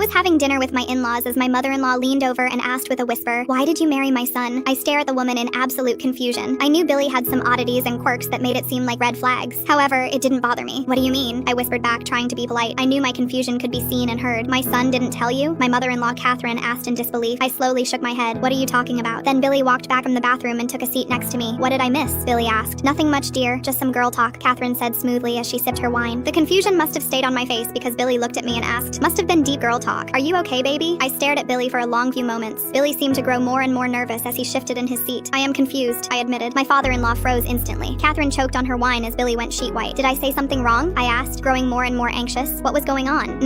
was having dinner with my in-laws as my mother-in-law leaned over and asked with a whisper, "Why did you marry my son?" I stare at the woman in absolute confusion. I knew Billy had some oddities and quirks that made it seem like red flags. However, it didn't bother me. "What do you mean?" I whispered back, trying to be polite. I knew my confusion could be seen and heard. "My son didn't tell you?" My mother-in-law Catherine asked in disbelief. I slowly shook my head. "What are you talking about?" Then Billy walked back from the bathroom and took a seat next to me. "What did I miss?" Billy asked. "Nothing much, dear. Just some girl talk," Catherine said smoothly as she sipped her wine. The confusion must have stayed on my face because Billy looked at me and asked, "Must have been deep girl talk. Are you okay, baby?" I stared at Billy for a long few moments. Billy seemed to grow more and more nervous as he shifted in his seat. "I am confused," I admitted. My father-in-law froze instantly. Catherine choked on her wine as Billy went sheet white. "Did I say something wrong?" I asked, growing more and more anxious. "What was going on?"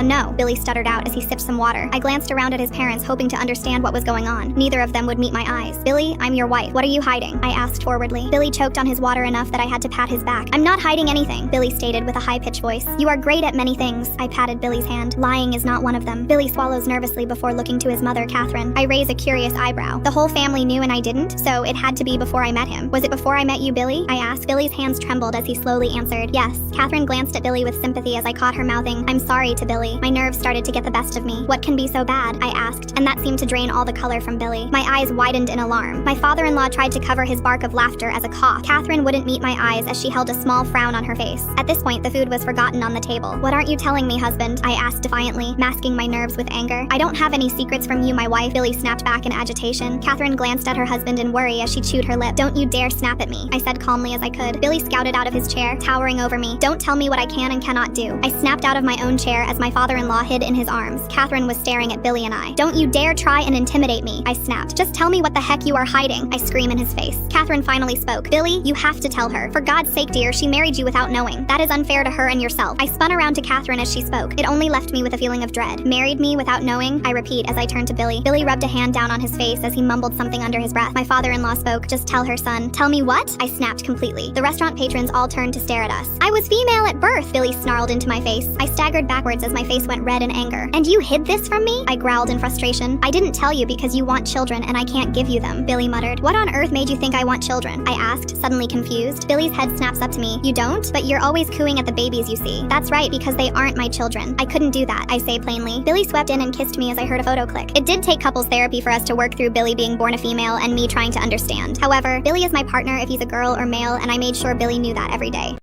No, Billy stuttered out as he sipped some water. I glanced around at his parents, hoping to understand what was going on. Neither of them would meet my eyes. "Billy, I'm your wife. What are you hiding?" I asked forwardly. Billy choked on his water enough that I had to pat his back. "I'm not hiding anything," Billy stated with a high-pitched voice. "You are great at many things." I patted Billy's hand. "Lying is not one of them." Billy swallows nervously before looking to his mother, Catherine. I raise a curious eyebrow. "The whole family knew and I didn't, so it had to be before I met him. Was it before I met you, Billy?" I asked. Billy's hands trembled as he slowly answered, "Yes." Catherine glanced at Billy with sympathy as I caught her mouthing, "I'm sorry," to Billy. My nerves started to get the best of me. "What can be so bad?" I asked, and that seemed to drain all the color from Billy. My eyes widened in alarm. My father-in-law tried to cover his bark of laughter as a cough. Catherine wouldn't meet my eyes as she held a small frown on her face. At this point, the food was forgotten on the table. "What aren't you telling me, husband?" I asked defiantly, masking my nerves with anger. "I don't have any secrets from you, my wife," Billy snapped back in agitation. Catherine glanced at her husband in worry as she chewed her lip. "Don't you dare snap at me," I said calmly as I could. Billy scouted out of his chair, towering over me. "Don't tell me what I can and cannot do." I snapped out of my own chair as my father-in-law hid in his arms. Catherine was staring at Billy and I. "Don't you dare try and intimidate me," I snapped. "Just tell me what the heck you are hiding," I screamed in his face. Catherine finally spoke. "Billy, you have to tell her. For God's sake, dear, she married you without knowing. That is unfair to her and yourself." I spun around to Catherine as she spoke. It only left me with a feeling of dread. "Married me without knowing?" I repeat as I turned to Billy. Billy rubbed a hand down on his face as he mumbled something under his breath. My father-in-law spoke. "Just tell her, son." "Tell me what?" I snapped completely. The restaurant patrons all turned to stare at us. "I was female at birth," Billy snarled into my face. I staggered backwards as my face went red in anger. "And you hid this from me?" I growled in frustration. "I didn't tell you because you want children and I can't give you them," Billy muttered. "What on earth made you think I want children?" I asked, suddenly confused. Billy's head snaps up to me. "You don't? But you're always cooing at the babies you see." "That's right, because they aren't my children. I couldn't do that," I say plainly. Billy swept in and kissed me as I heard a photo click. It did take couples therapy for us to work through Billy being born a female and me trying to understand. However, Billy is my partner if he's a girl or male, and I made sure Billy knew that every day.